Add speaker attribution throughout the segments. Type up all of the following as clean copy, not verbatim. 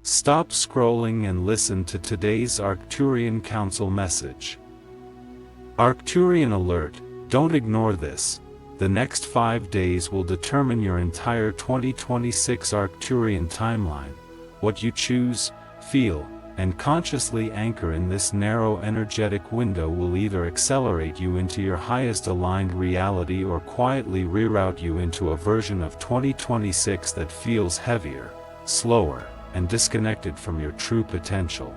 Speaker 1: Stop scrolling and listen to today's Arcturian Council message. Arcturian alert, don't ignore this. The next 5 days will determine your entire 2026 Arcturian timeline. What you choose, feel, and consciously anchor in this narrow energetic window will either accelerate you into your highest aligned reality or quietly reroute you into a version of 2026 that feels heavier, slower, and disconnected from your true potential.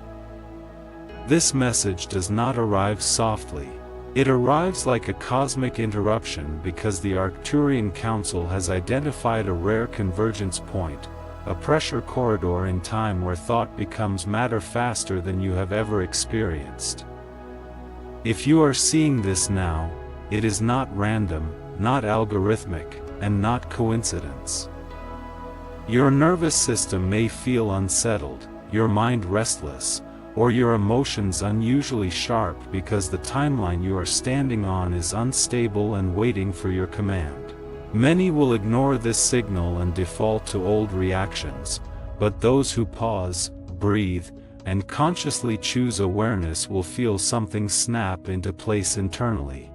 Speaker 1: This message does not arrive softly. It arrives like a cosmic interruption because the Arcturian Council has identified a rare convergence point, a pressure corridor in time where thought becomes matter faster than you have ever experienced. If you are seeing this now, it is not random, not algorithmic, and not coincidence. Your nervous system may feel unsettled, your mind restless, or your emotions unusually sharp because the timeline you are standing on is unstable and waiting for your command. Many will ignore this signal and default to old reactions, but those who pause, breathe, and consciously choose awareness will feel something snap into place internally.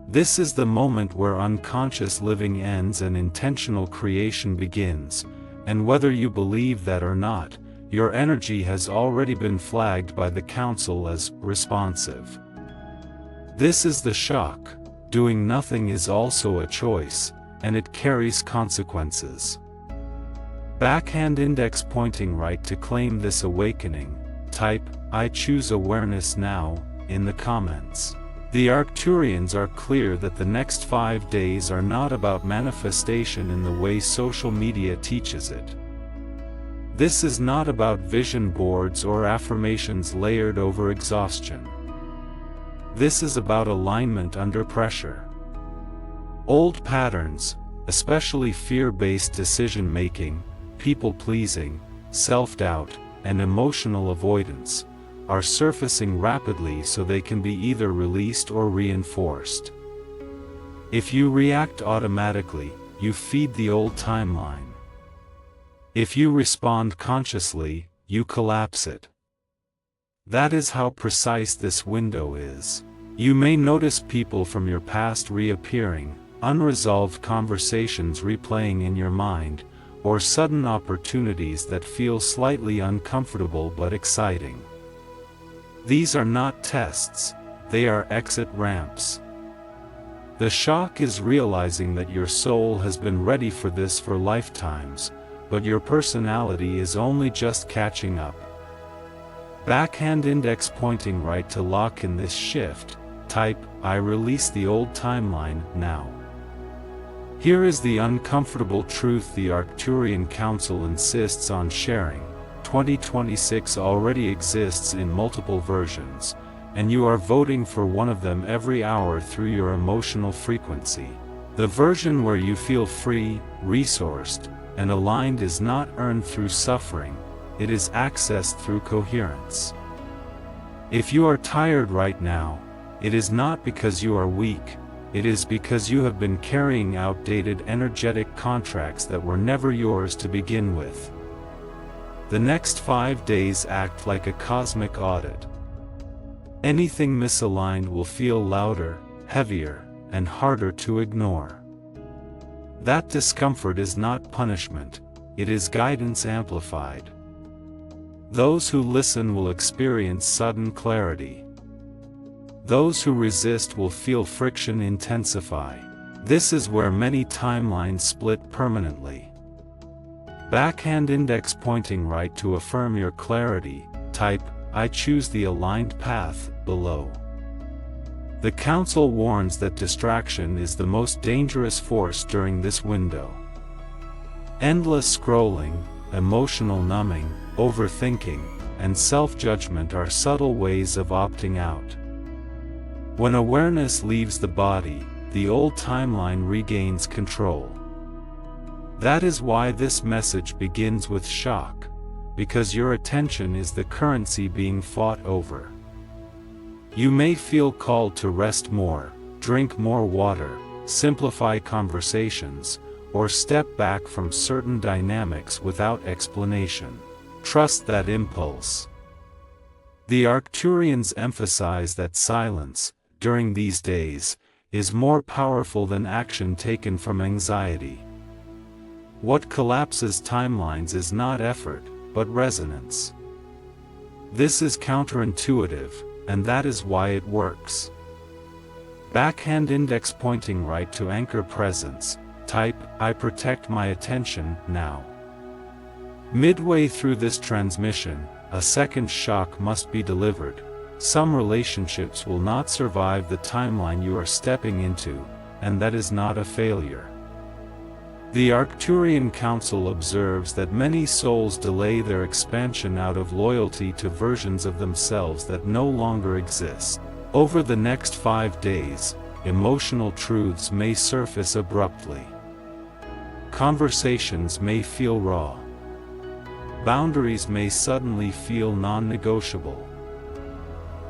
Speaker 1: This is the moment where unconscious living ends and intentional creation begins, and whether you believe that or not, your energy has already been flagged by the Council as responsive. This is the shock. Doing nothing is also a choice, and it carries consequences. Backhand index pointing right to claim this awakening. Type, "I choose awareness now," in the comments. The Arcturians are clear that the next 5 days are not about manifestation in the way social media teaches it. This is not about vision boards or affirmations layered over exhaustion. This is about alignment under pressure. Old patterns, especially fear-based decision-making, people-pleasing, self-doubt, and emotional avoidance, are surfacing rapidly so they can be either released or reinforced. If you react automatically, you feed the old timeline. If you respond consciously, you collapse it. That is how precise this window is. You may notice people from your past reappearing, unresolved conversations replaying in your mind, or sudden opportunities that feel slightly uncomfortable but exciting. These are not tests, they are exit ramps. The shock is realizing that your soul has been ready for this for lifetimes, but your personality is only just catching up. Backhand index pointing right to lock in this shift. Type, "I release the old timeline now." Here is the uncomfortable truth the Arcturian Council insists on sharing. 2026 already exists in multiple versions, and you are voting for one of them every hour through your emotional frequency. The version where you feel free, resourced, and aligned is not earned through suffering, it is accessed through coherence. If you are tired right now, it is not because you are weak, it is because you have been carrying outdated energetic contracts that were never yours to begin with. The next 5 days act like a cosmic audit. Anything misaligned will feel louder, heavier, and harder to ignore. That discomfort is not punishment, it is guidance amplified. Those who listen will experience sudden clarity. Those who resist will feel friction intensify. This is where many timelines split permanently. Backhand index pointing right to affirm your clarity. Type, "I choose the aligned path," below. The Council warns that distraction is the most dangerous force during this window. Endless scrolling, emotional numbing, overthinking, and self-judgment are subtle ways of opting out. When awareness leaves the body, the old timeline regains control. That is why this message begins with shock, because your attention is the currency being fought over. You may feel called to rest more, drink more water, simplify conversations, or step back from certain dynamics without explanation. Trust that impulse. The Arcturians emphasize that silence, during these days, is more powerful than action taken from anxiety. What collapses timelines is not effort, but resonance. This is counterintuitive, and that is why it works. Backhand index pointing right to anchor presence. Type, I protect my attention, now. Midway through this transmission, a second shock must be delivered. Some relationships will not survive the timeline you are stepping into, and that is not a failure. The Arcturian Council observes that many souls delay their expansion out of loyalty to versions of themselves that no longer exist. Over the next 5 days, emotional truths may surface abruptly. Conversations may feel raw. Boundaries may suddenly feel non-negotiable.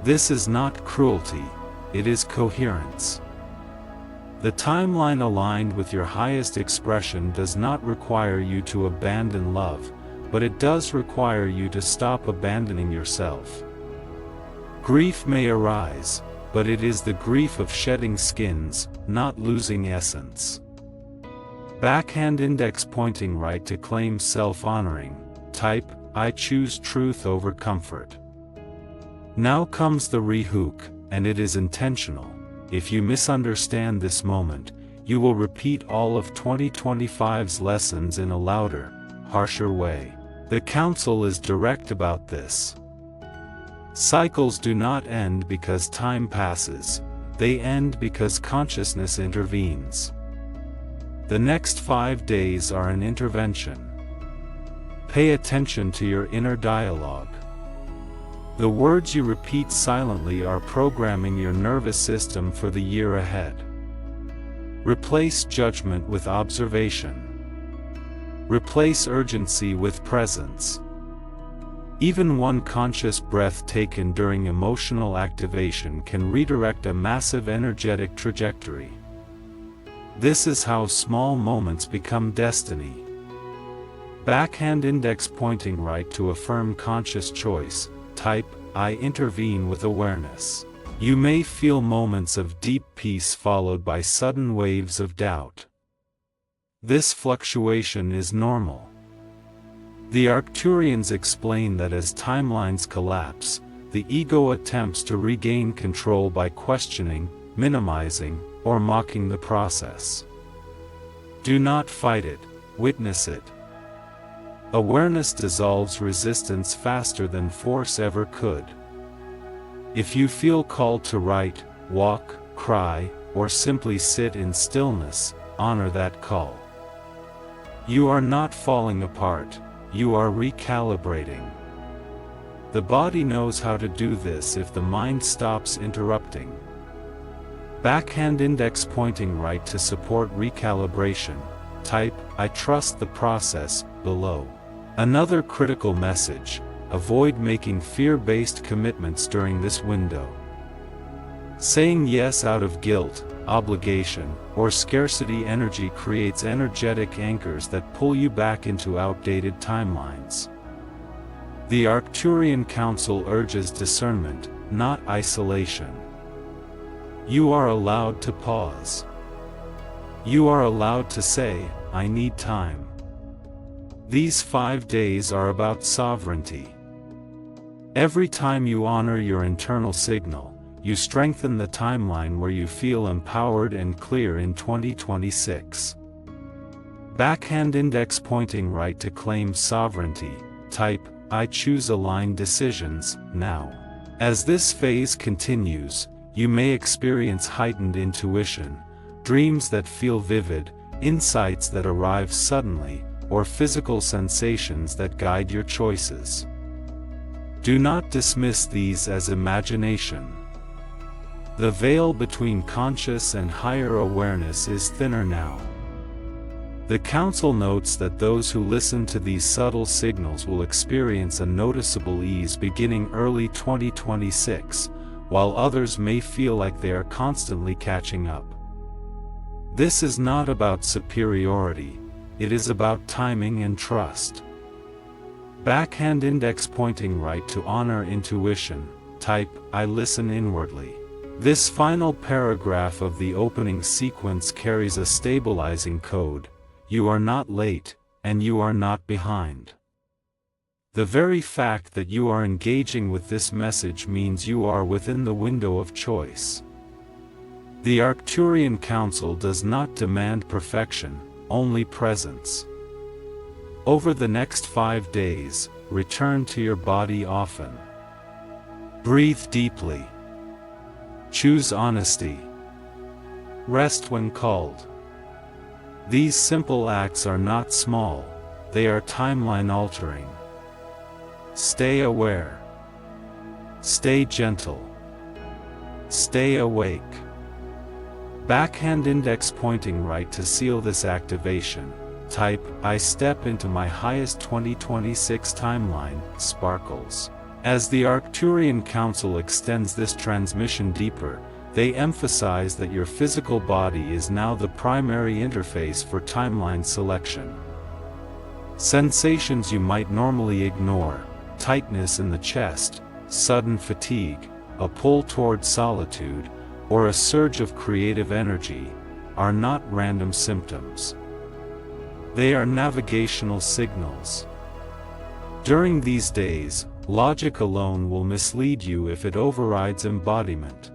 Speaker 1: This is not cruelty, it is coherence. The timeline aligned with your highest expression does not require you to abandon love, but it does require you to stop abandoning yourself. Grief may arise, but it is the grief of shedding skins, not losing essence. Backhand index pointing right to claim self-honoring. Type, I choose truth over comfort. Now comes the rehook, and it is intentional. If you misunderstand this moment, you will repeat all of 2025's lessons in a louder, harsher way. The Council is direct about this. Cycles do not end because time passes, they end because consciousness intervenes. The next 5 days are an intervention. Pay attention to your inner dialogue. The words you repeat silently are programming your nervous system for the year ahead. Replace judgment with observation. Replace urgency with presence. Even one conscious breath taken during emotional activation can redirect a massive energetic trajectory. This is how small moments become destiny. Backhand index pointing right to affirm conscious choice. Type, I intervene with awareness. You may feel moments of deep peace followed by sudden waves of doubt. This fluctuation is normal. The Arcturians explain that as timelines collapse, the ego attempts to regain control by questioning, minimizing, or mocking the process. Do not fight it, witness it. Awareness dissolves resistance faster than force ever could. If you feel called to write, walk, cry, or simply sit in stillness, honor that call. You are not falling apart, you are recalibrating. The body knows how to do this if the mind stops interrupting. Backhand index pointing right to support recalibration. Type, I trust the process, below. Another critical message, avoid making fear-based commitments during this window. Saying yes out of guilt, obligation, or scarcity energy creates energetic anchors that pull you back into outdated timelines. The Arcturian Council urges discernment, not isolation. You are allowed to pause. You are allowed to say, I need time. These 5 days are about sovereignty. Every time you honor your internal signal, you strengthen the timeline where you feel empowered and clear in 2026. Backhand index pointing right to claim sovereignty. Type, I choose aligned decisions, now. As this phase continues, you may experience heightened intuition, dreams that feel vivid, insights that arrive suddenly, or physical sensations that guide your choices. Do not dismiss these as imagination. The veil between conscious and higher awareness is thinner now. The Council notes that those who listen to these subtle signals will experience a noticeable ease beginning early 2026, while others may feel like they are constantly catching up. This is not about superiority, it is about timing and trust. Backhand index pointing right to honor intuition. Type, I listen inwardly. This final paragraph of the opening sequence carries a stabilizing code. You are not late, and you are not behind. The very fact that you are engaging with this message means you are within the window of choice. The Arcturian Council does not demand perfection, only presence. Over the next 5 days, return to your body often. Breathe deeply. Choose honesty. Rest when called. These simple acts are not small, they are timeline-altering. Stay aware. Stay gentle. Stay awake. Backhand index pointing right to seal this activation. Type, I step into my highest 2026 timeline, sparkles. As the Arcturian Council extends this transmission deeper, they emphasize that your physical body is now the primary interface for timeline selection. Sensations you might normally ignore, tightness in the chest, sudden fatigue, a pull toward solitude, or a surge of creative energy, are not random symptoms. They are navigational signals. During these days, logic alone will mislead you if it overrides embodiment.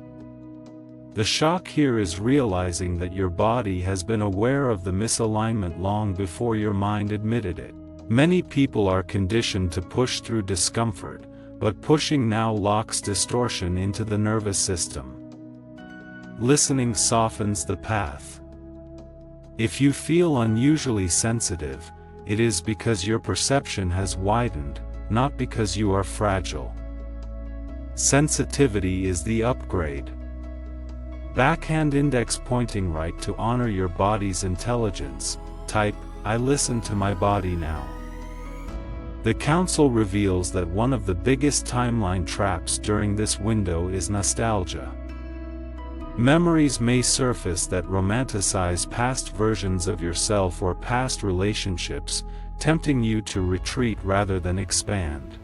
Speaker 1: The shock here is realizing that your body has been aware of the misalignment long before your mind admitted it. Many people are conditioned to push through discomfort, but pushing now locks distortion into the nervous system. Listening softens the path. If you feel unusually sensitive, it is because your perception has widened, not because you are fragile. Sensitivity is the upgrade. Backhand index pointing right to honor your body's intelligence. Type, I listen to my body now. The Council reveals that one of the biggest timeline traps during this window is nostalgia. Memories may surface that romanticize past versions of yourself or past relationships, tempting you to retreat rather than expand.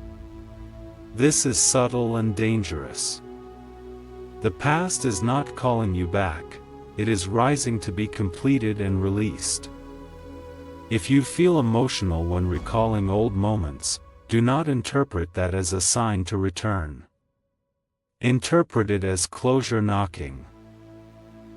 Speaker 1: This is subtle and dangerous. The past is not calling you back, it is rising to be completed and released. If you feel emotional when recalling old moments, do not interpret that as a sign to return. Interpret it as closure knocking.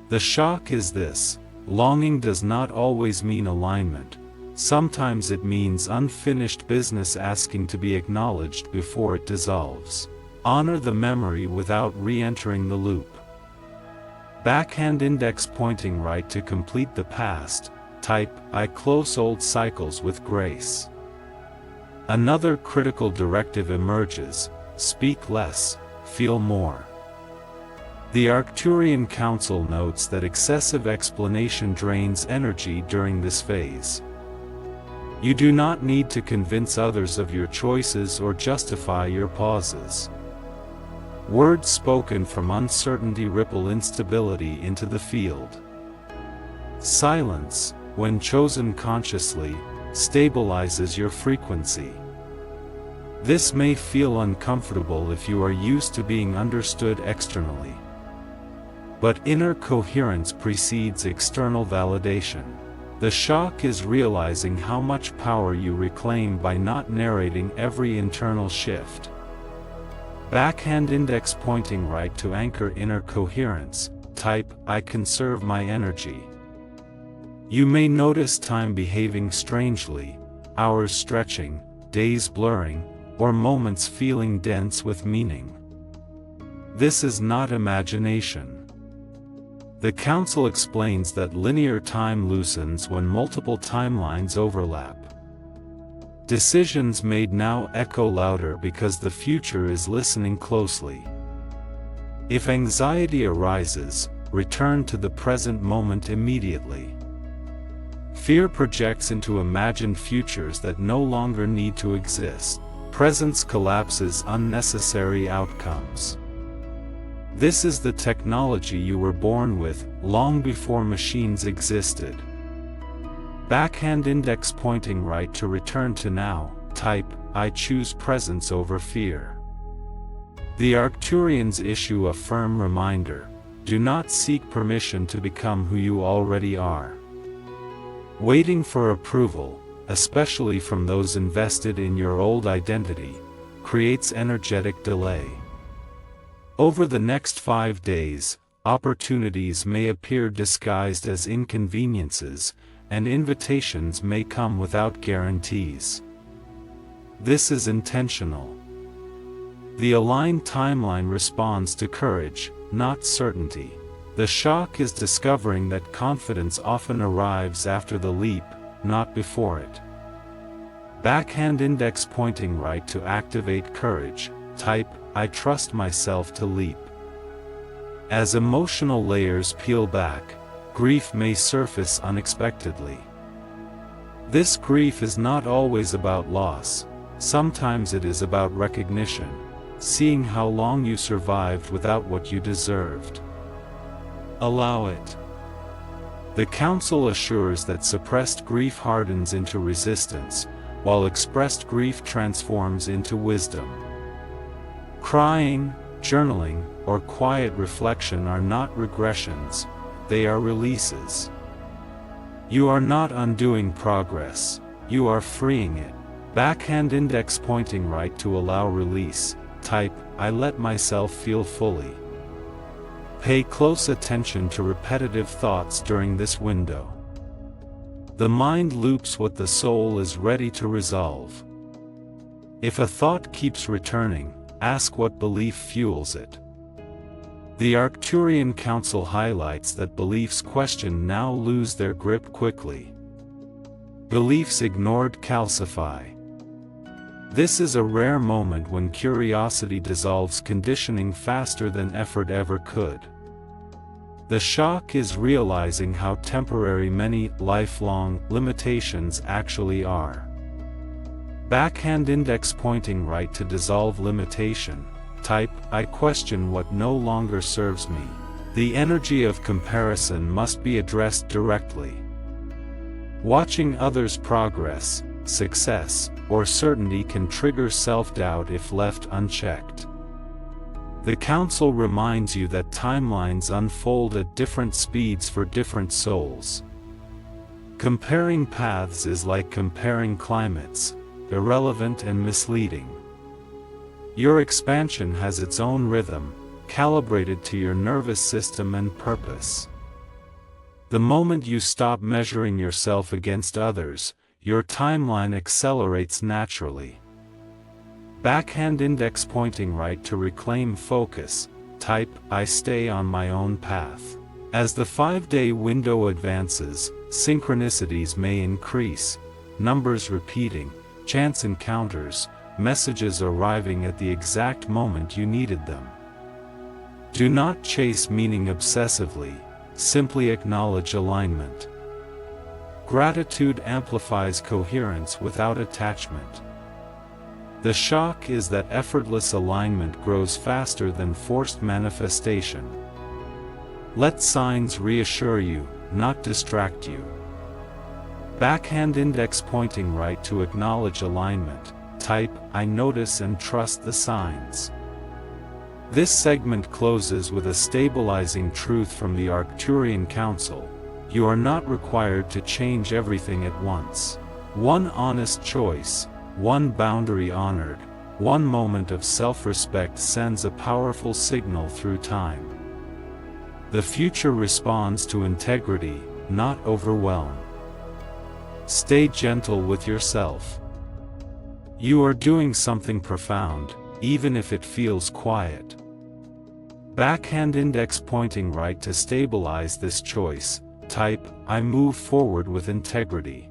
Speaker 1: The shock is this: longing does not always mean alignment. Sometimes it means unfinished business asking to be acknowledged before it dissolves. Honor the memory without re-entering the loop. Backhand index pointing right to complete the past. Type, I close old cycles with grace. Another critical directive emerges: speak less, feel more. The Arcturian Council notes that excessive explanation drains energy during this phase. You do not need to convince others of your choices or justify your pauses. Words spoken from uncertainty ripple instability into the field. Silence, when chosen consciously, stabilizes your frequency. This may feel uncomfortable if you are used to being understood externally. But inner coherence precedes external validation. The shock is realizing how much power you reclaim by not narrating every internal shift. Backhand index pointing right to anchor inner coherence. Type, I conserve my energy. You may notice time behaving strangely, hours stretching, days blurring, or moments feeling dense with meaning. This is not imagination. The Council explains that linear time loosens when multiple timelines overlap. Decisions made now echo louder because the future is listening closely. If anxiety arises, return to the present moment immediately. Fear projects into imagined futures that no longer need to exist. Presence collapses unnecessary outcomes. This is the technology you were born with, long before machines existed. Backhand index pointing right to return to now. Type, I choose presence over fear. The Arcturians issue a firm reminder: do not seek permission to become who you already are. Waiting for approval, especially from those invested in your old identity, creates energetic delay. Over the next 5 days, opportunities may appear disguised as inconveniences, and invitations may come without guarantees. This is intentional. The aligned timeline responds to courage, not certainty. The shock is discovering that confidence often arrives after the leap, not before it. Backhand index pointing right to activate courage. Type, I trust myself to leap. As emotional layers peel back, grief may surface unexpectedly. This grief is not always about loss. Sometimes it is about recognition, seeing how long you survived without what you deserved. Allow it. The Council assures that suppressed grief hardens into resistance, while expressed grief transforms into wisdom. Crying, journaling, or quiet reflection are not regressions, they are releases. You are not undoing progress, you are freeing it. Backhand index pointing right to allow release. Type, I let myself feel fully. Pay close attention to repetitive thoughts during this window. The mind loops what the soul is ready to resolve. If a thought keeps returning, ask what belief fuels it. The Arcturian Council highlights that beliefs questioned now lose their grip quickly. Beliefs ignored calcify. This is a rare moment when curiosity dissolves conditioning faster than effort ever could. The shock is realizing how temporary many lifelong limitations actually are. Backhand index pointing right to dissolve limitation. Type, I question what no longer serves me. The energy of comparison must be addressed directly. Watching others' progress, success, or certainty can trigger self-doubt if left unchecked. The Council reminds you that timelines unfold at different speeds for different souls. Comparing paths is like comparing climates, irrelevant and misleading. Your expansion has its own rhythm, calibrated to your nervous system and purpose. The moment you stop measuring yourself against others, your timeline accelerates naturally. Backhand index pointing right to reclaim focus. Type, I stay on my own path. As the 5-day window advances, synchronicities may increase, numbers repeating, chance encounters, messages arriving at the exact moment you needed them. Do not chase meaning obsessively, simply acknowledge alignment. Gratitude amplifies coherence without attachment. The shock is that effortless alignment grows faster than forced manifestation. Let signs reassure you, not distract you. Backhand index pointing right to acknowledge alignment. Type, I notice and trust the signs. This segment closes with a stabilizing truth from the Arcturian Council. You are not required to change everything at once. One honest choice, one boundary honored, one moment of self-respect sends a powerful signal through time. The future responds to integrity, not overwhelm. Stay gentle with yourself. You are doing something profound, even if it feels quiet. Backhand index pointing right to stabilize this choice. Type, I move forward with integrity.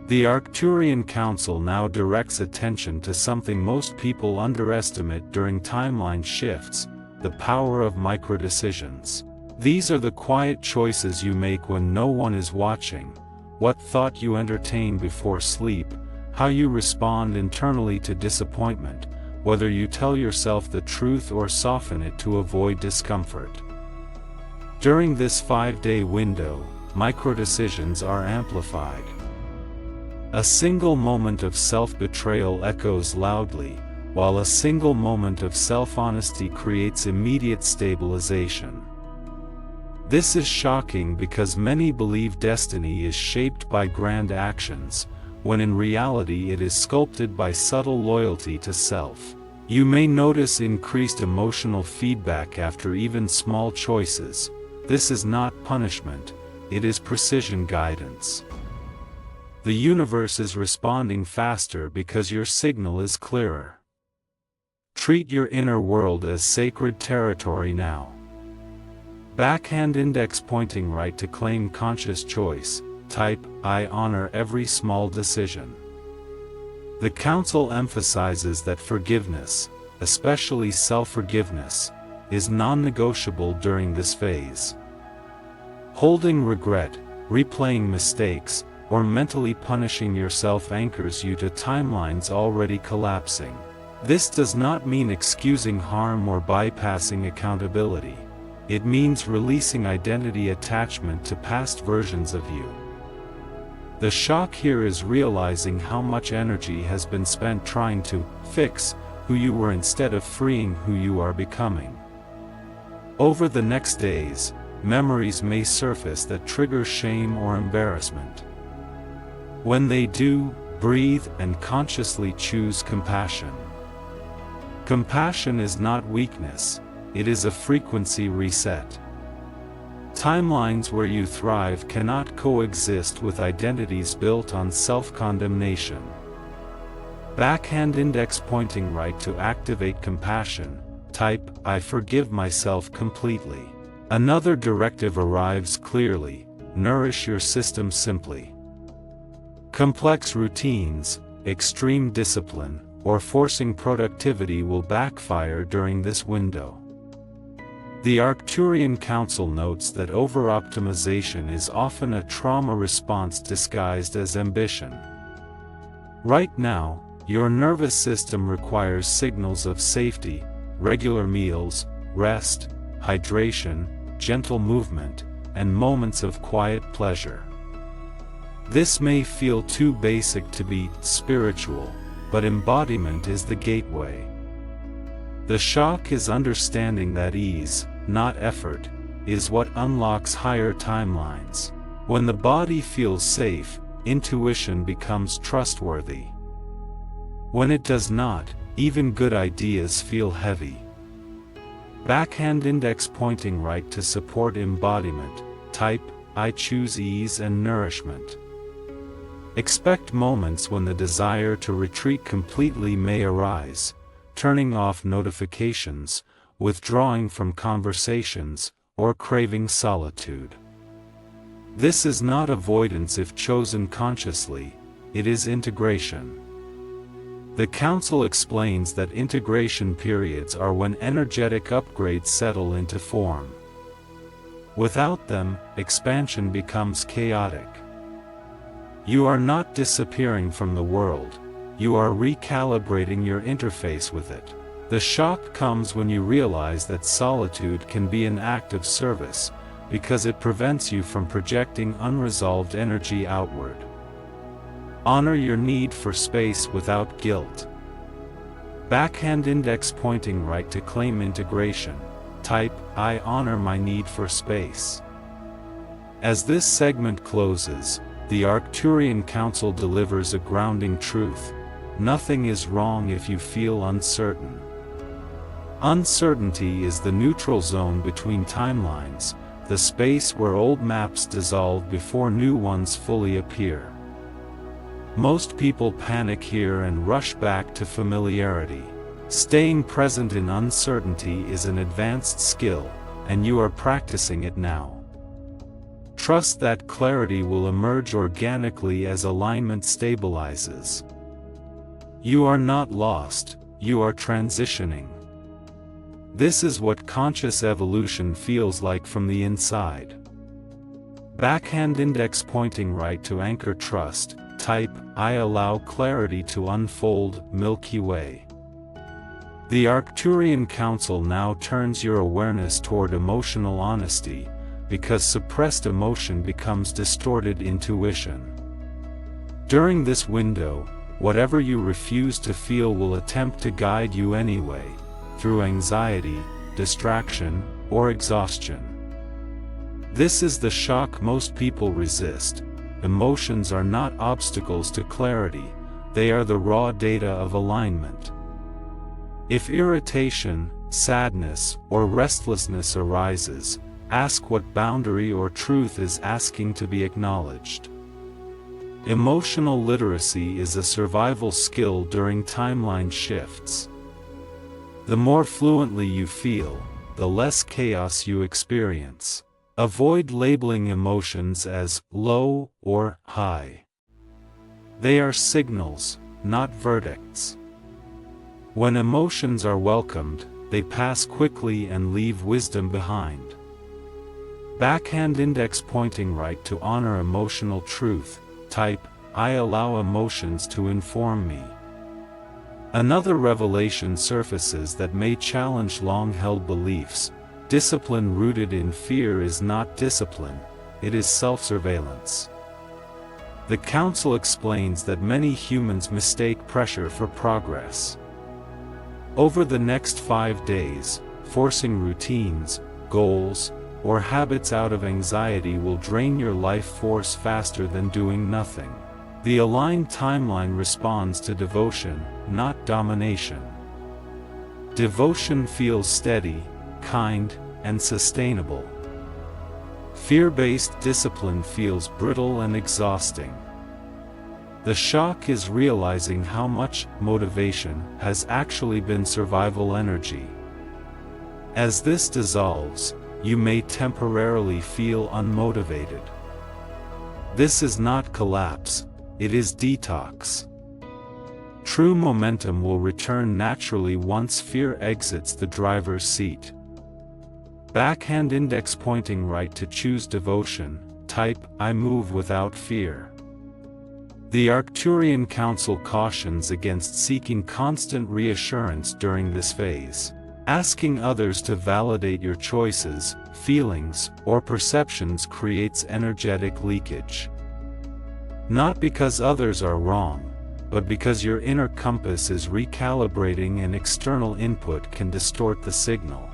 Speaker 1: The Arcturian Council now directs attention to something most people underestimate during timeline shifts: the power of microdecisions. These are the quiet choices you make when no one is watching, what thought you entertain before sleep, how you respond internally to disappointment, whether you tell yourself the truth or soften it to avoid discomfort. During this 5-day window, microdecisions are amplified. A single moment of self-betrayal echoes loudly, while a single moment of self-honesty creates immediate stabilization. This is shocking because many believe destiny is shaped by grand actions, when in reality it is sculpted by subtle loyalty to self. You may notice increased emotional feedback after even small choices. This is not punishment, it is precision guidance. The universe is responding faster because your signal is clearer. Treat your inner world as sacred territory now. Backhand index pointing right to claim conscious choice. Type, I honor every small decision. The Council emphasizes that forgiveness, especially self-forgiveness, is non-negotiable during this phase. Holding regret, replaying mistakes, or mentally punishing yourself anchors you to timelines already collapsing. This does not mean excusing harm or bypassing accountability. It means releasing identity attachment to past versions of you. The shock here is realizing how much energy has been spent trying to fix who you were instead of freeing who you are becoming. Over the next days, memories may surface that trigger shame or embarrassment. When they do, breathe and consciously choose compassion. Compassion is not weakness, it is a frequency reset. Timelines where you thrive cannot coexist with identities built on self-condemnation. Backhand index pointing right to activate compassion. Type, I forgive myself completely. Another directive arrives clearly, nourish your system simply. Complex routines, extreme discipline, or forcing productivity will backfire during this window. The Arcturian Council notes that over-optimization is often a trauma response disguised as ambition. Right now, your nervous system requires signals of safety, regular meals, rest, hydration, gentle movement, and moments of quiet pleasure. This may feel too basic to be spiritual, but embodiment is the gateway. The shock is understanding that ease, not effort, is what unlocks higher timelines. When the body feels safe, intuition becomes trustworthy. When it does not, even good ideas feel heavy. Backhand index pointing right to support embodiment. Type, I choose ease and nourishment. Expect moments when the desire to retreat completely may arise, turning off notifications, withdrawing from conversations, or craving solitude. This is not avoidance if chosen consciously, it is integration. The Council explains that integration periods are when energetic upgrades settle into form. Without them, expansion becomes chaotic. You are not disappearing from the world, you are recalibrating your interface with it. The shock comes when you realize that solitude can be an act of service, because it prevents you from projecting unresolved energy outward. Honor your need for space without guilt. Backhand index pointing right to claim integration. Type, I honor my need for space. As this segment closes, the Arcturian Council delivers a grounding truth. Nothing is wrong if you feel uncertain. Uncertainty is the neutral zone between timelines, the space where old maps dissolve before new ones fully appear. Most people panic here and rush back to familiarity. Staying present in uncertainty is an advanced skill, and you are practicing it now. Trust that clarity will emerge organically as alignment stabilizes. You are not lost, you are transitioning. This is what conscious evolution feels like from the inside. Backhand index pointing right to anchor trust. Type, I allow clarity to unfold. Milky Way. The Arcturian Council now turns your awareness toward emotional honesty, because suppressed emotion becomes distorted intuition. During this window, whatever you refuse to feel will attempt to guide you anyway, through anxiety, distraction, or exhaustion. This is the shock most people resist. Emotions are not obstacles to clarity, they are the raw data of alignment. If irritation, sadness, or restlessness arises, ask what boundary or truth is asking to be acknowledged. Emotional literacy is a survival skill during timeline shifts. The more fluently you feel, the less chaos you experience. Avoid labeling emotions as low or high. They are signals, not verdicts. When emotions are welcomed, they pass quickly and leave wisdom behind. Backhand index pointing right to honor emotional truth. Type, I allow emotions to inform me. Another revelation surfaces that may challenge long-held beliefs. Discipline rooted in fear is not discipline, it is self-surveillance. The Council explains that many humans mistake pressure for progress. Over the next 5 days, forcing routines, goals, or habits out of anxiety will drain your life force faster than doing nothing. The aligned timeline responds to devotion, not domination. Devotion feels steady, kind, and sustainable. Fear-based discipline feels brittle and exhausting. The shock is realizing how much motivation has actually been survival energy. As this dissolves, you may temporarily feel unmotivated. This is not collapse, it is detox. True momentum will return naturally once fear exits the driver's seat. Backhand index pointing right to choose devotion. Type, I move without fear. The Arcturian Council cautions against seeking constant reassurance during this phase. Asking others to validate your choices, feelings, or perceptions creates energetic leakage. Not because others are wrong, but because your inner compass is recalibrating and external input can distort the signal.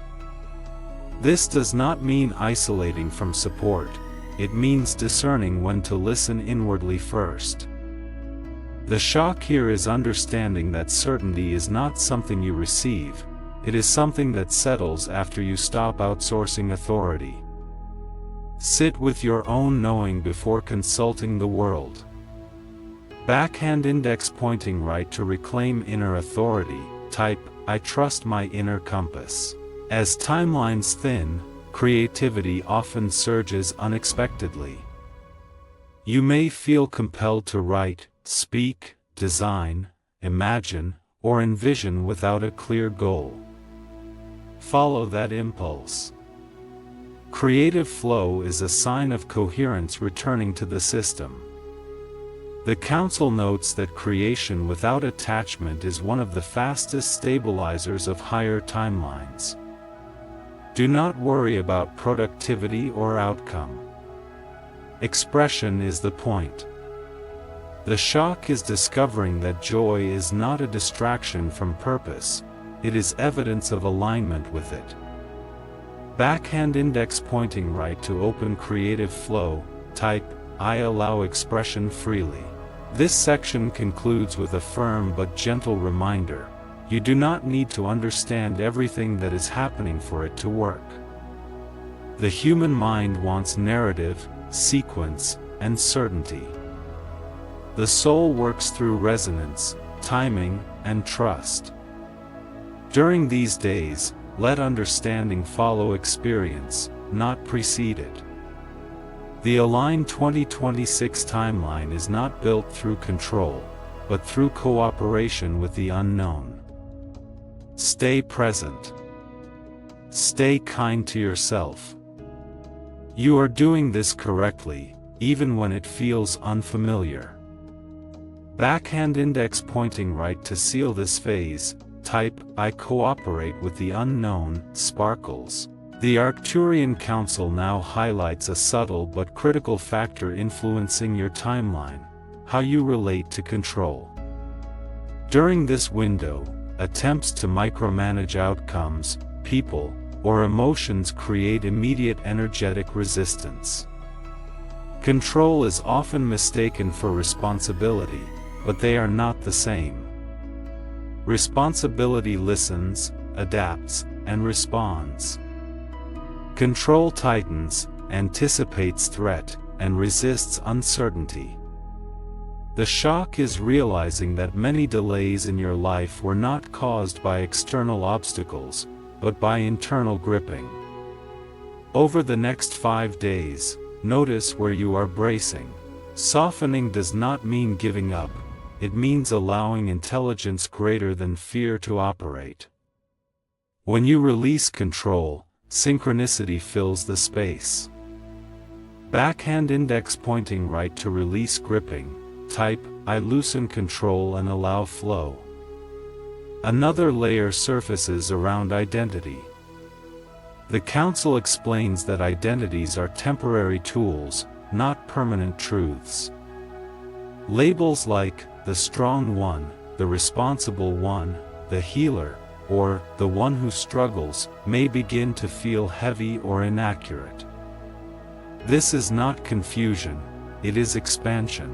Speaker 1: This does not mean isolating from support, it means discerning when to listen inwardly first. The shock here is understanding that certainty is not something you receive, it is something that settles after you stop outsourcing authority. Sit with your own knowing before consulting the world. Backhand index pointing right to reclaim inner authority. Type, I trust my inner compass. As timelines thin, creativity often surges unexpectedly. You may feel compelled to write, speak, design, imagine, or envision without a clear goal. Follow that impulse. Creative flow is a sign of coherence returning to the system. The Council notes that creation without attachment is one of the fastest stabilizers of higher timelines. Do not worry about productivity or outcome. Expression is the point. The shock is discovering that joy is not a distraction from purpose, it is evidence of alignment with it. Backhand index pointing right to open creative flow. Type, I allow expression freely. This section concludes with a firm but gentle reminder. You do not need to understand everything that is happening for it to work. The human mind wants narrative, sequence, and certainty. The soul works through resonance, timing, and trust. During these days, let understanding follow experience, not precede it. The aligned 2026 timeline is not built through control, but through cooperation with the unknown. Stay present. Stay kind to yourself. You are doing this correctly, even when it feels unfamiliar. Backhand index pointing right to seal this phase. Type, I cooperate with the unknown. Sparkles. The Arcturian Council now highlights a subtle but critical factor influencing your timeline. how you relate to control. During this window, attempts to micromanage outcomes, people, or emotions create immediate energetic resistance. Control is often mistaken for responsibility, but they are not the same. Responsibility listens, adapts, and responds. Control tightens, anticipates threat, and resists uncertainty. The shock is realizing that many delays in your life were not caused by external obstacles, but by internal gripping. Over the next 5 days, notice where you are bracing. Softening does not mean giving up, it means allowing intelligence greater than fear to operate. When you release control, synchronicity fills the space. Backhand index pointing right to release gripping. Type, I loosen control and allow flow. Another layer surfaces around identity. The Council explains that identities are temporary tools, not permanent truths. Labels like, the strong one, the responsible one, the healer, or the one who struggles, may begin to feel heavy or inaccurate. This is not confusion, it is expansion.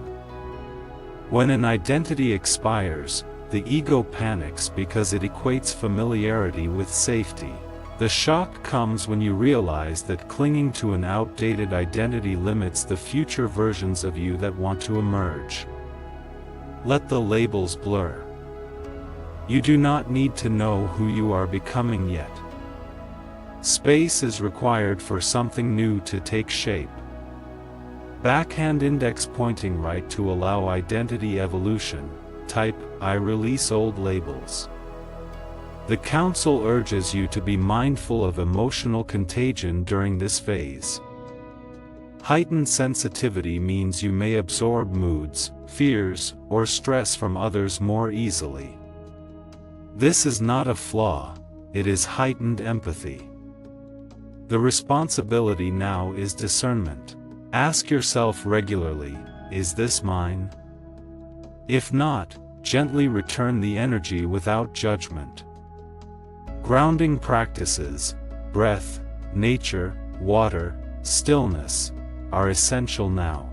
Speaker 1: When an identity expires, the ego panics because it equates familiarity with safety. The shock comes when you realize that clinging to an outdated identity limits the future versions of you that want to emerge. Let the labels blur. You do not need to know who you are becoming yet. Space is required for something new to take shape. Backhand index pointing right to allow identity evolution. Type, I release old labels. The Council urges you to be mindful of emotional contagion during this phase. Heightened sensitivity means you may absorb moods, fears, or stress from others more easily. This is not a flaw, it is heightened empathy. The responsibility now is discernment. Ask yourself regularly, is this mine? If not, gently return the energy without judgment. Grounding practices, breath, nature, water, stillness, are essential now.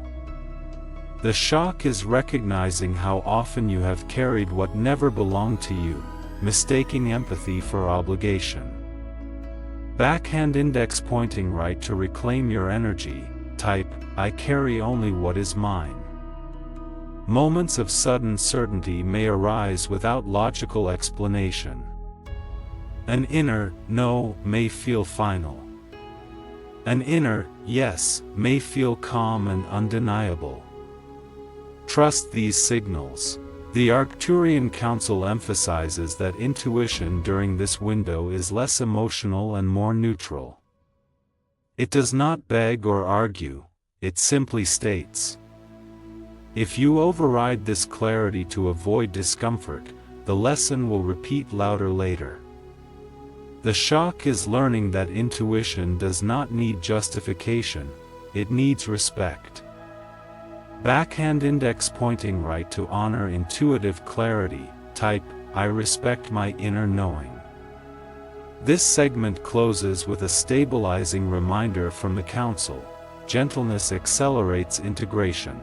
Speaker 1: The shock is recognizing how often you have carried what never belonged to you, mistaking empathy for obligation. Backhand index pointing right to reclaim your energy. Type, I carry only what is mine. Moments of sudden certainty may arise without logical explanation. An inner no may feel final. An inner yes may feel calm and undeniable. Trust these signals. The Arcturian Council emphasizes that intuition during this window is less emotional and more neutral. It does not beg or argue, it simply states. If you override this clarity to avoid discomfort, the lesson will repeat louder later. The shock is learning that intuition does not need justification, it needs respect. Backhand index pointing right to honor intuitive clarity. Type, I respect my inner knowing. This segment closes with a stabilizing reminder from the Council. Gentleness accelerates integration.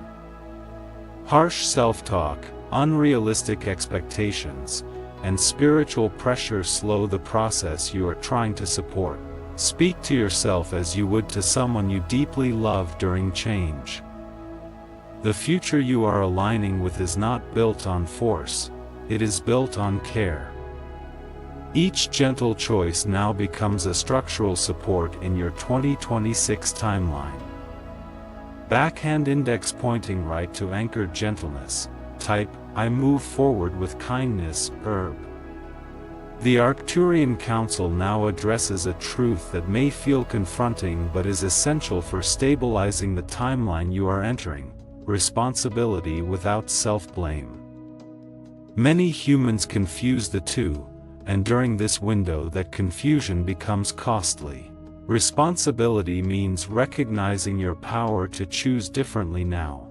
Speaker 1: Harsh self-talk, unrealistic expectations, and spiritual pressure slow the process you are trying to support. Speak to yourself as you would to someone you deeply love during change. The future you are aligning with is not built on force, it is built on care. Each gentle choice now becomes a structural support in your 2026 timeline. Backhand index pointing right to anchor gentleness. Type, I move forward with kindness. Herb. The Arcturian Council now addresses a truth that may feel confronting but is essential for stabilizing the timeline you are entering: responsibility without self-blame. Many humans confuse the two, and during this window that confusion becomes costly. Responsibility means recognizing your power to choose differently now.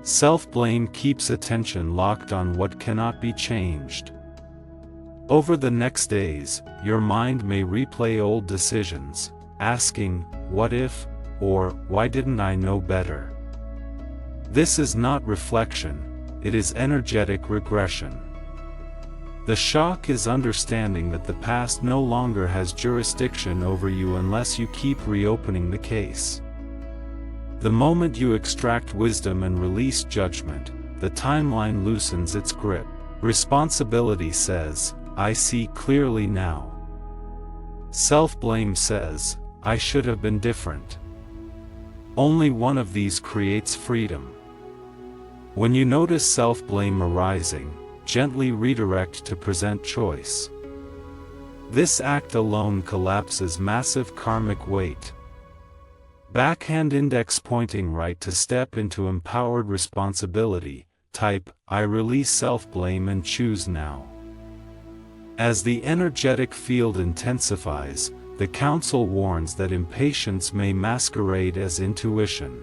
Speaker 1: Self-blame keeps attention locked on what cannot be changed. Over the next days, your mind may replay old decisions, asking, "What if?" or "Why didn't I know better?" This is not reflection, it is energetic regression. The shock is understanding that the past no longer has jurisdiction over you unless you keep reopening the case. The moment you extract wisdom and release judgment, the timeline loosens its grip. Responsibility says, "I see clearly now." Self-blame says, "I should have been different." Only one of these creates freedom. When you notice self-blame arising, gently redirect to present choice. This act alone collapses massive karmic weight. Backhand index pointing right to step into empowered responsibility, type, "I release self-blame and choose now." As the energetic field intensifies, the council warns that impatience may masquerade as intuition.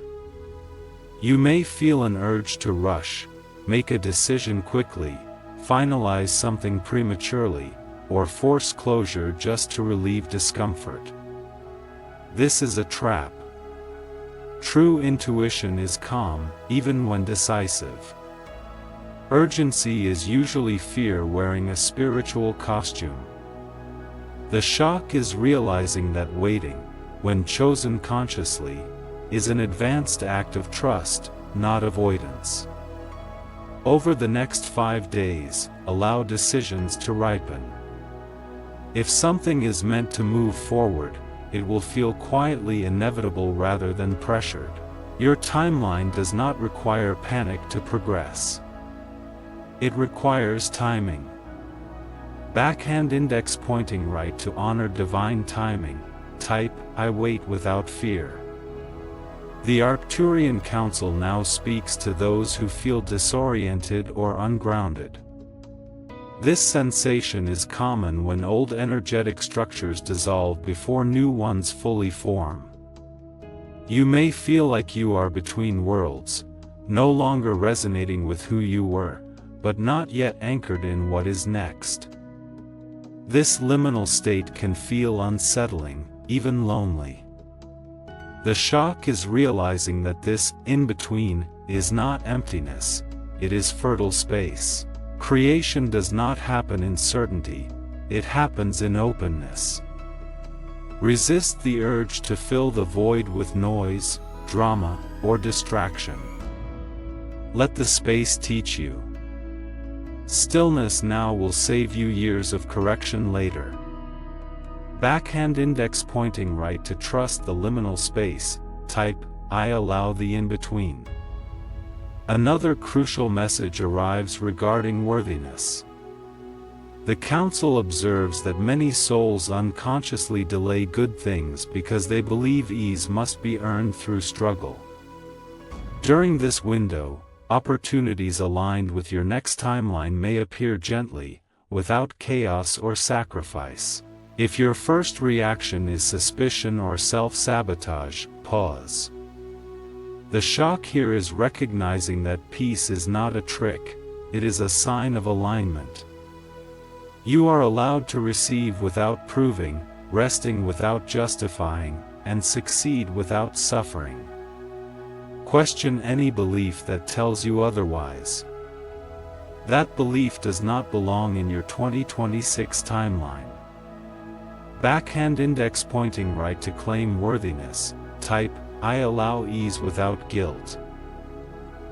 Speaker 1: You may feel an urge to rush, make a decision quickly, finalize something prematurely, or force closure just to relieve discomfort. This is a trap. True intuition is calm, even when decisive. Urgency is usually fear wearing a spiritual costume. The shock is realizing that waiting, when chosen consciously, is an advanced act of trust, not avoidance. Over the next 5 days, allow decisions to ripen. If something is meant to move forward, it will feel quietly inevitable rather than pressured. Your timeline does not require panic to progress. It requires timing. Backhand index pointing right to honor divine timing, type, "I wait without fear." The Arcturian Council now speaks to those who feel disoriented or ungrounded. This sensation is common when old energetic structures dissolve before new ones fully form. You may feel like you are between worlds, no longer resonating with who you were, but not yet anchored in what is next. This liminal state can feel unsettling, even lonely. The shock is realizing that this in-between is not emptiness, it is fertile space. Creation does not happen in certainty, it happens in openness. Resist the urge to fill the void with noise, drama, or distraction. Let the space teach you. Stillness now will save you years of correction later. Backhand index pointing right to trust the liminal space, type, "I allow the in-between." Another crucial message arrives regarding worthiness. The Council observes that many souls unconsciously delay good things because they believe ease must be earned through struggle. During this window, opportunities aligned with your next timeline may appear gently, without chaos or sacrifice. If your first reaction is suspicion or self-sabotage, pause. The shock here is recognizing that peace is not a trick, it is a sign of alignment. You are allowed to receive without proving, resting without justifying, and succeed without suffering. Question any belief that tells you otherwise. That belief does not belong in your 2026 timeline. Backhand index pointing right to claim worthiness, type, "I allow ease without guilt."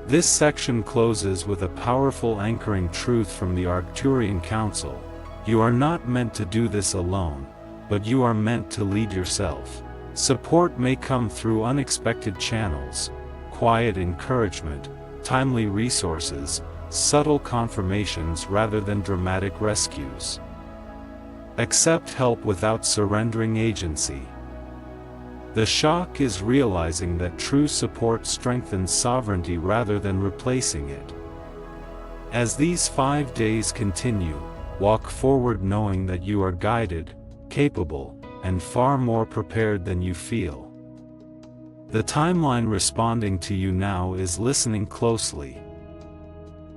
Speaker 1: This section closes with a powerful anchoring truth from the Arcturian Council. You are not meant to do this alone, but you are meant to lead yourself. Support may come through unexpected channels, quiet encouragement, timely resources, subtle confirmations rather than dramatic rescues. Accept help without surrendering agency. The shock is realizing that true support strengthens sovereignty rather than replacing it. As these 5 days continue, walk forward knowing that you are guided, capable, and far more prepared than you feel. The timeline responding to you now is listening closely.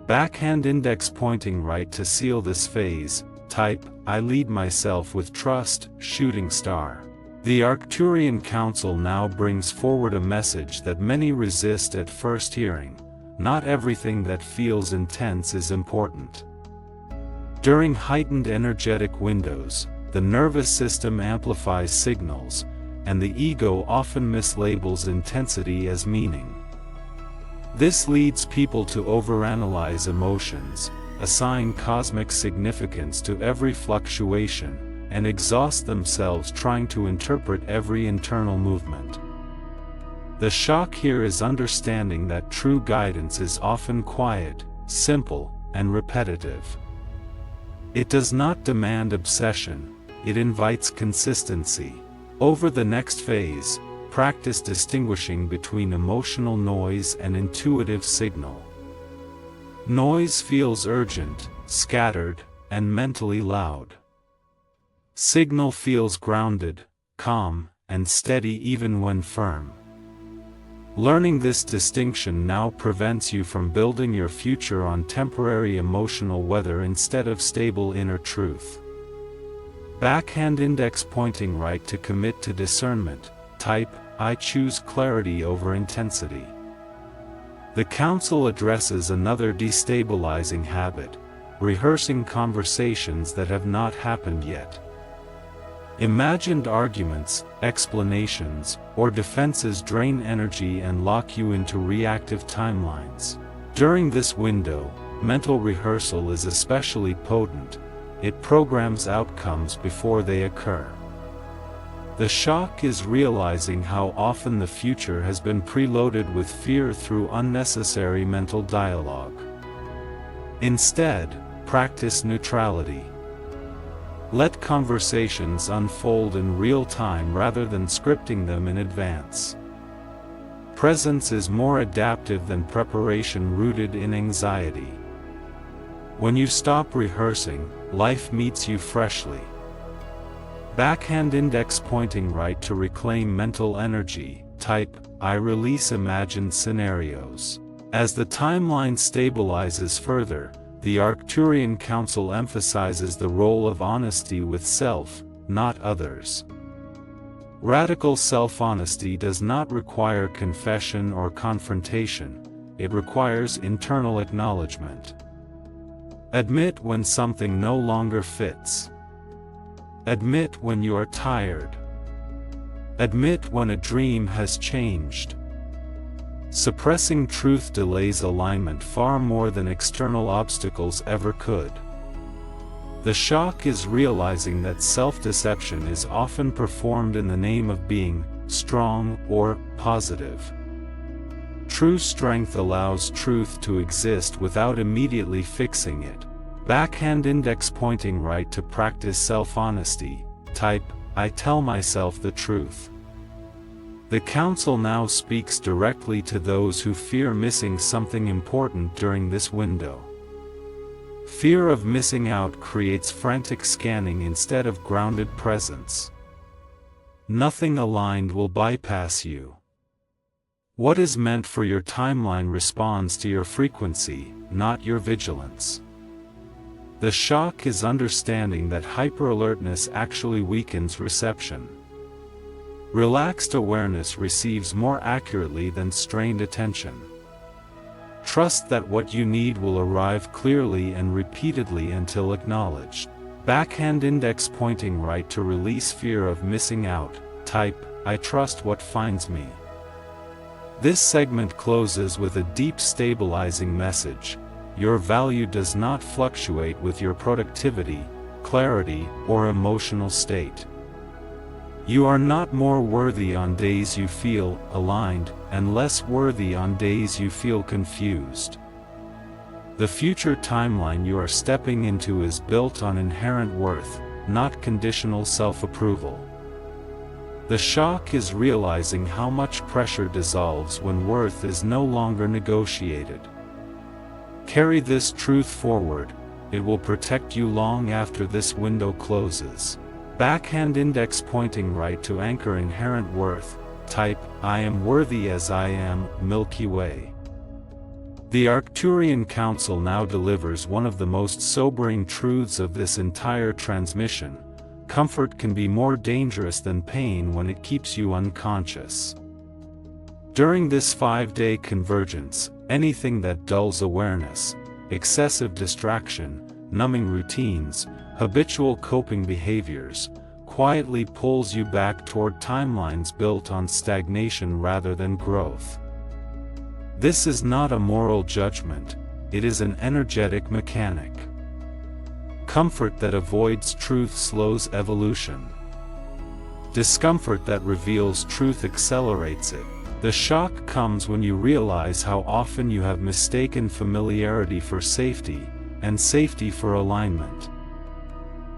Speaker 1: Backhand index pointing right to seal this phase. Type, I lead myself with trust, shooting star. The Arcturian Council now brings forward a message that many resist at first hearing. Not everything that feels intense is important. During heightened energetic windows, the nervous system amplifies signals, and the ego often mislabels intensity as meaning. This leads people to overanalyze emotions, assign cosmic significance to every fluctuation, and exhaust themselves trying to interpret every internal movement. The shock here is understanding that true guidance is often quiet, simple, and repetitive. It does not demand obsession, it invites consistency. Over the next phase, practice distinguishing between emotional noise and intuitive signal. Noise feels urgent, scattered, and mentally loud. Signal feels grounded, calm, and steady even when firm. Learning this distinction now prevents you from building your future on temporary emotional weather instead of stable inner truth. Backhand index pointing right to commit to discernment. Type, I choose clarity over intensity. The Council addresses another destabilizing habit, rehearsing conversations that have not happened yet. Imagined arguments, explanations, or defenses drain energy and lock you into reactive timelines. During this window, mental rehearsal is especially potent. It programs outcomes before they occur. The shock is realizing how often the future has been preloaded with fear through unnecessary mental dialogue. Instead, practice neutrality. Let conversations unfold in real time rather than scripting them in advance. Presence is more adaptive than preparation rooted in anxiety. When you stop rehearsing, life meets you freshly. Backhand index pointing right to reclaim mental energy. Type, I release imagined scenarios. As the timeline stabilizes further, the Arcturian Council emphasizes the role of honesty with self, not others. Radical self-honesty does not require confession or confrontation, it requires internal acknowledgement. Admit when something no longer fits. Admit when you are tired. Admit when a dream has changed. Suppressing truth delays alignment far more than external obstacles ever could. The shock is realizing that self-deception is often performed in the name of being strong or positive. True strength allows truth to exist without immediately fixing it. Backhand index pointing right to practice self-honesty. Type, I tell myself the truth. The Council now speaks directly to those who fear missing something important during this window. Fear of missing out creates frantic scanning instead of grounded presence. Nothing aligned will bypass you. What is meant for your timeline responds to your frequency, not your vigilance. The shock is understanding that hyper-alertness actually weakens reception. Relaxed awareness receives more accurately than strained attention. Trust that what you need will arrive clearly and repeatedly until acknowledged. Backhand index pointing right to release fear of missing out. Type, I trust what finds me. This segment closes with a deep stabilizing message. Your value does not fluctuate with your productivity, clarity, or emotional state. You are not more worthy on days you feel aligned, and less worthy on days you feel confused. The future timeline you are stepping into is built on inherent worth, not conditional self-approval. The shock is realizing how much pressure dissolves when worth is no longer negotiated. Carry this truth forward, it will protect you long after this window closes. Backhand index pointing right to anchor inherent worth. type, I am worthy as I am, Milky Way. The Arcturian Council now delivers one of the most sobering truths of this entire transmission: comfort can be more dangerous than pain when it keeps you unconscious. During this 5-day convergence, anything that dulls awareness, excessive distraction, numbing routines, habitual coping behaviors, quietly pulls you back toward timelines built on stagnation rather than growth. This is not a moral judgment, it is an energetic mechanic. Comfort that avoids truth slows evolution. Discomfort that reveals truth accelerates it. The shock comes when you realize how often you have mistaken familiarity for safety, and safety for alignment.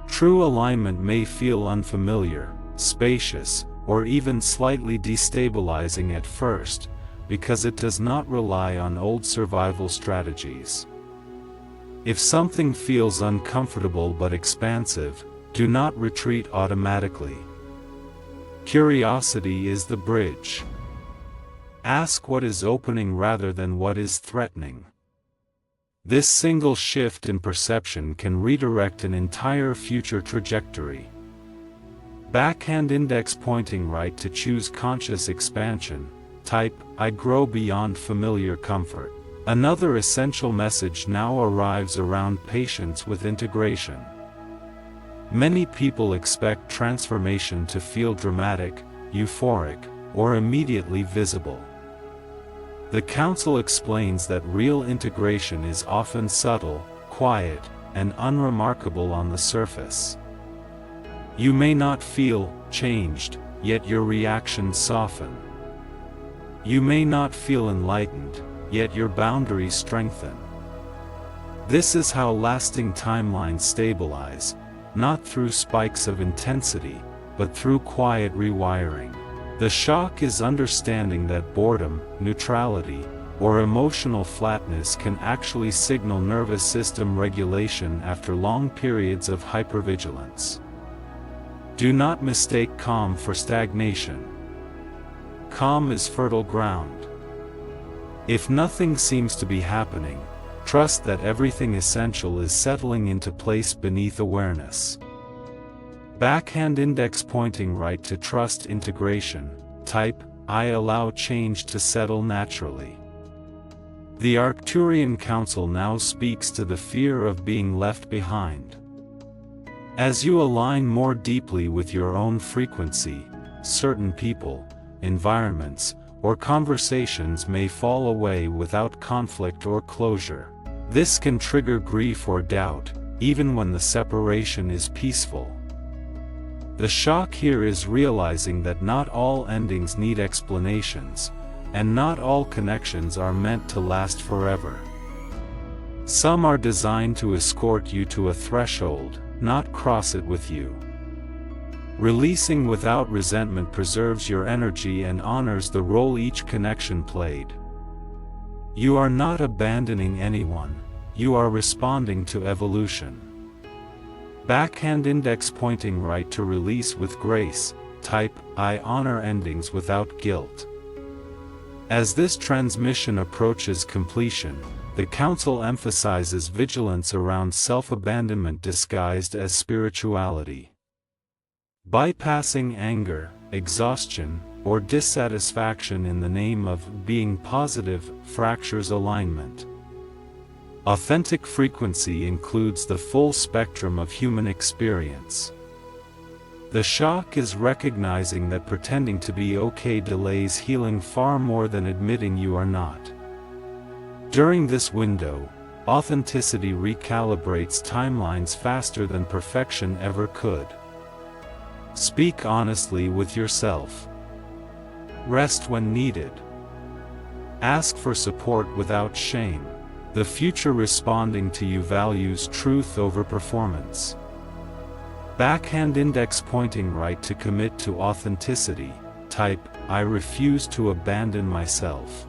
Speaker 1: True alignment may feel unfamiliar, spacious, or even slightly destabilizing at first, because it does not rely on old survival strategies. If something feels uncomfortable but expansive, do not retreat automatically. Curiosity is the bridge. Ask what is opening rather than what is threatening. This single shift in perception can redirect an entire future trajectory. Backhand index pointing right to choose conscious expansion. Type, I grow beyond familiar comfort. Another essential message now arrives around patience with integration. Many people expect transformation to feel dramatic, euphoric, or immediately visible. The Council explains that real integration is often subtle, quiet, and unremarkable on the surface. You may not feel changed, yet your reactions soften. You may not feel enlightened, yet your boundaries strengthen. This is how lasting timelines stabilize, not through spikes of intensity, but through quiet rewiring. The shock is understanding that boredom, neutrality, or emotional flatness can actually signal nervous system regulation after long periods of hypervigilance. Do not mistake calm for stagnation. Calm is fertile ground. If nothing seems to be happening, trust that everything essential is settling into place beneath awareness. Backhand index pointing right to trust integration. Type, I allow change to settle naturally. The Arcturian Council now speaks to the fear of being left behind. As you align more deeply with your own frequency, certain people, environments, or conversations may fall away without conflict or closure. This can trigger grief or doubt, even when the separation is peaceful. The shock here is realizing that not all endings need explanations, and not all connections are meant to last forever. Some are designed to escort you to a threshold, not cross it with you. Releasing without resentment preserves your energy and honors the role each connection played. You are not abandoning anyone, you are responding to evolution. Backhand index pointing right to release with grace. Type, I honor endings without guilt. As this transmission approaches completion, the Council emphasizes vigilance around self-abandonment disguised as spirituality. Bypassing anger, exhaustion, or dissatisfaction in the name of being positive fractures alignment. Authentic frequency includes the full spectrum of human experience. The shock is recognizing that pretending to be okay delays healing far more than admitting you are not. During this window, authenticity recalibrates timelines faster than perfection ever could. Speak honestly with yourself. Rest when needed. Ask for support without shame. The future responding to you values truth over performance. Backhand index pointing right to commit to authenticity. Type, I refuse to abandon myself.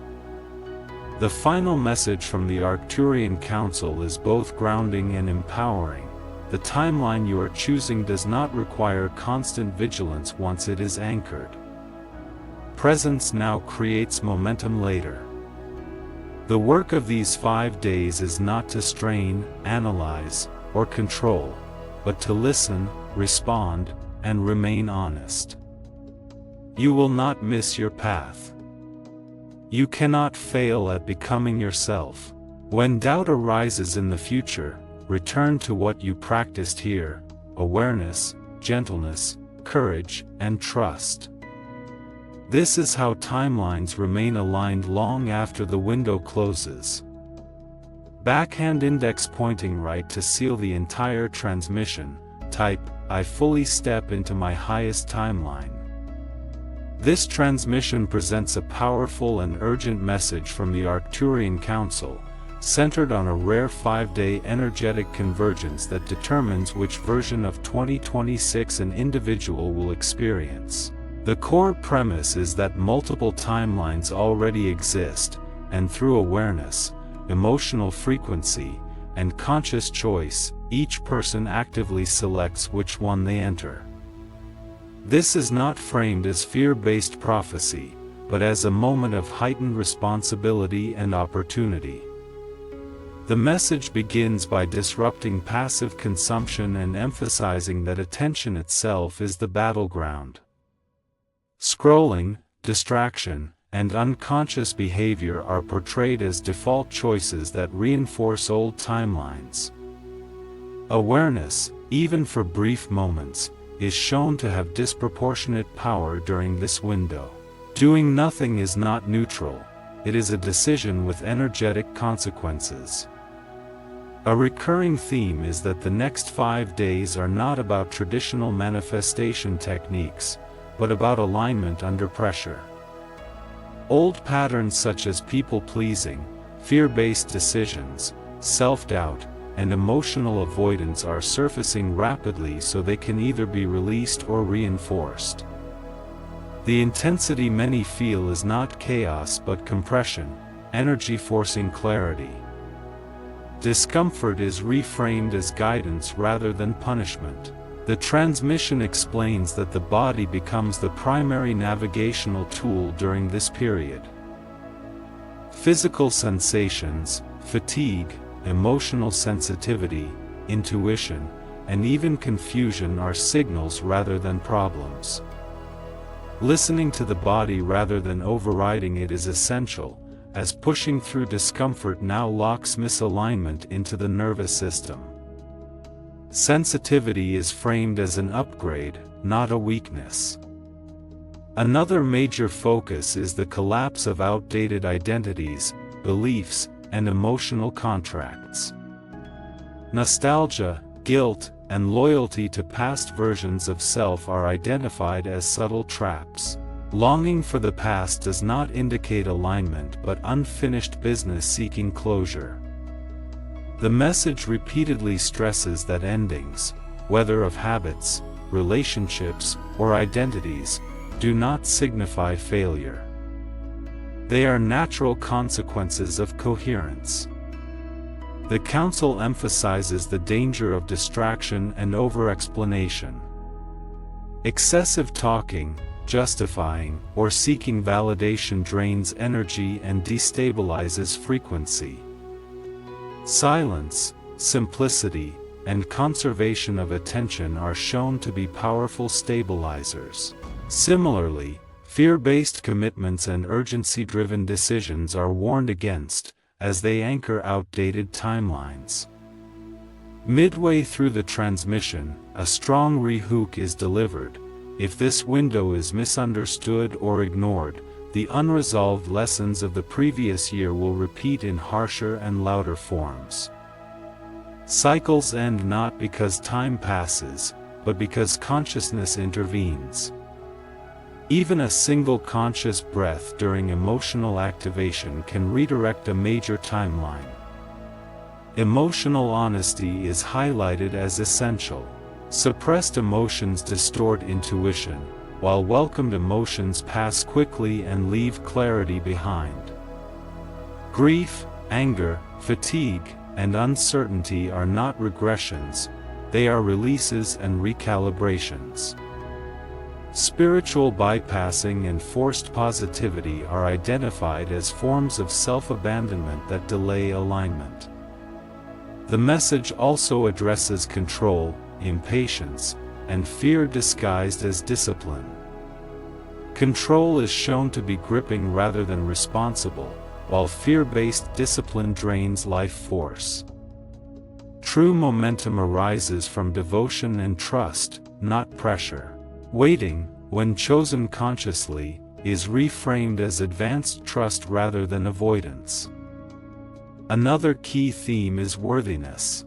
Speaker 1: The final message from the Arcturian Council is both grounding and empowering. The timeline you are choosing does not require constant vigilance once it is anchored. presence now creates momentum later. The work of these 5 days is not to strain, analyze, or control, but to listen, respond, and remain honest. You will not miss your path. You cannot fail at becoming yourself. When doubt arises in the future, return to what you practiced here: awareness, gentleness, courage, and trust. This is how timelines remain aligned long after the window closes. Backhand index pointing right to seal the entire transmission. Type, "I fully step into my highest timeline." This transmission presents a powerful and urgent message from the Arcturian Council, centered on a rare 5-day energetic convergence that determines which version of 2026 an individual will experience. The core premise is that multiple timelines already exist, and through awareness, emotional frequency, and conscious choice, each person actively selects which one they enter. This is not framed as fear-based prophecy, but as a moment of heightened responsibility and opportunity. The message begins by disrupting passive consumption and emphasizing that attention itself is the battleground. Scrolling, distraction, and unconscious behavior are portrayed as default choices that reinforce old timelines. Awareness, even for brief moments, is shown to have disproportionate power during this window. Doing nothing is not neutral, it is a decision with energetic consequences. A recurring theme is that the next 5 days are not about traditional manifestation techniques, but about alignment under pressure. Old patterns such as people-pleasing, fear-based decisions, self-doubt, and emotional avoidance are surfacing rapidly so they can either be released or reinforced. The intensity many feel is not chaos but compression, energy forcing clarity. Discomfort is reframed as guidance rather than punishment. The transmission explains that the body becomes the primary navigational tool during this period. Physical sensations, fatigue, emotional sensitivity, intuition, and even confusion are signals rather than problems. Listening to the body rather than overriding it is essential, as pushing through discomfort now locks misalignment into the nervous system. Sensitivity is framed as an upgrade, not a weakness. Another major focus is the collapse of outdated identities, beliefs, and emotional contracts. Nostalgia, guilt, and loyalty to past versions of self are identified as subtle traps. Longing for the past does not indicate alignment but unfinished business seeking closure. The message repeatedly stresses that endings, whether of habits, relationships, or identities, do not signify failure. They are natural consequences of coherence. The Council emphasizes the danger of distraction and over-explanation. Excessive talking, justifying, or seeking validation drains energy and destabilizes frequency. Silence, simplicity, and conservation of attention are shown to be powerful stabilizers. Similarly, fear-based commitments and urgency-driven decisions are warned against, as they anchor outdated timelines. Midway through the transmission, a strong rehook is delivered. If this window is misunderstood or ignored, the unresolved lessons of the previous year will repeat in harsher and louder forms. Cycles end not because time passes, but because consciousness intervenes. Even a single conscious breath during emotional activation can redirect a major timeline. Emotional honesty is highlighted as essential. Suppressed emotions distort intuition, while welcomed emotions pass quickly and leave clarity behind. Grief, anger, fatigue, and uncertainty are not regressions, they are releases and recalibrations. Spiritual bypassing and forced positivity are identified as forms of self-abandonment that delay alignment. The message also addresses control, impatience, and fear disguised as discipline. Control is shown to be gripping rather than responsible, while fear-based discipline drains life force. True momentum arises from devotion and trust, not pressure. Waiting, when chosen consciously, is reframed as advanced trust rather than avoidance. Another key theme is worthiness.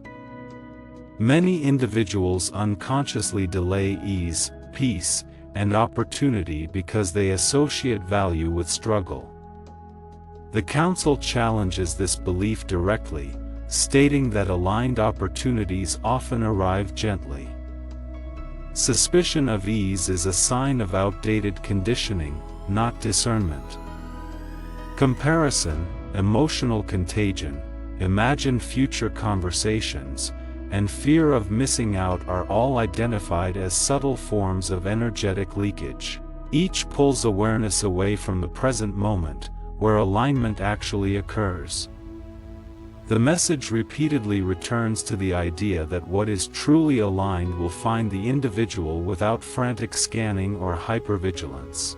Speaker 1: Many individuals unconsciously delay ease, peace, and opportunity because they associate value with struggle. The Council challenges this belief directly, stating that aligned opportunities often arrive gently. Suspicion of ease is a sign of outdated conditioning, not discernment. Comparison, emotional contagion, imagined future conversations, and fear of missing out are all identified as subtle forms of energetic leakage. Each pulls awareness away from the present moment, where alignment actually occurs. The message repeatedly returns to the idea that what is truly aligned will find the individual without frantic scanning or hypervigilance.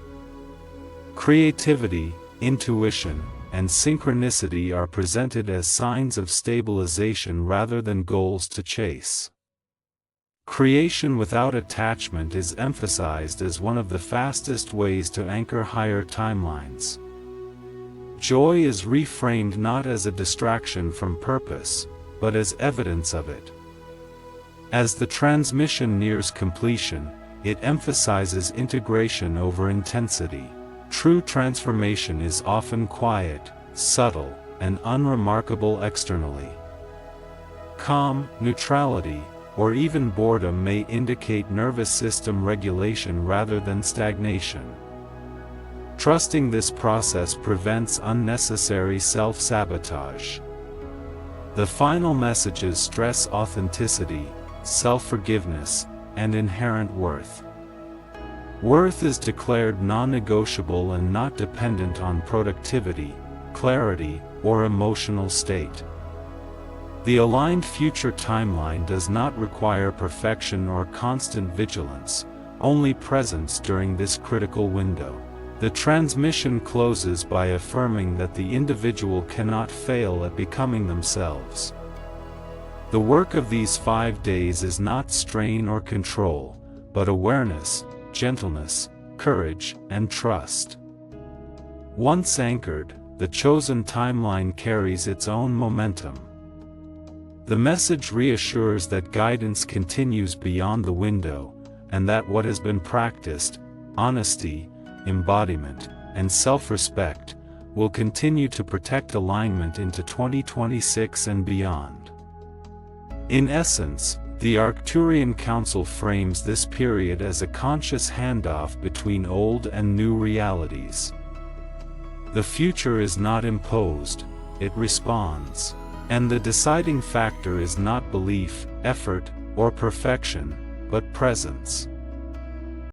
Speaker 1: Creativity, intuition, and synchronicity are presented as signs of stabilization rather than goals to chase. Creation without attachment is emphasized as one of the fastest ways to anchor higher timelines. Joy is reframed not as a distraction from purpose, but as evidence of it. As the transmission nears completion, it emphasizes integration over intensity. True transformation is often quiet, subtle, and unremarkable externally. Calm, neutrality, or even boredom may indicate nervous system regulation rather than stagnation. Trusting this process prevents unnecessary self-sabotage. The final messages stress authenticity, self-forgiveness, and inherent worth. Worth is declared non-negotiable and not dependent on productivity, clarity, or emotional state. The aligned future timeline does not require perfection or constant vigilance, only presence during this critical window. The transmission closes by affirming that the individual cannot fail at becoming themselves. The work of these 5 days is not strain or control, but awareness, gentleness, courage, and trust. Once anchored, the chosen timeline carries its own momentum. The message reassures that guidance continues beyond the window, and that what has been practiced, honesty, embodiment, and self-respect, will continue to protect alignment into 2026 and beyond. In essence, the Arcturian Council frames this period as a conscious handoff between old and new realities. The future is not imposed, it responds. And the deciding factor is not belief, effort, or perfection, but presence.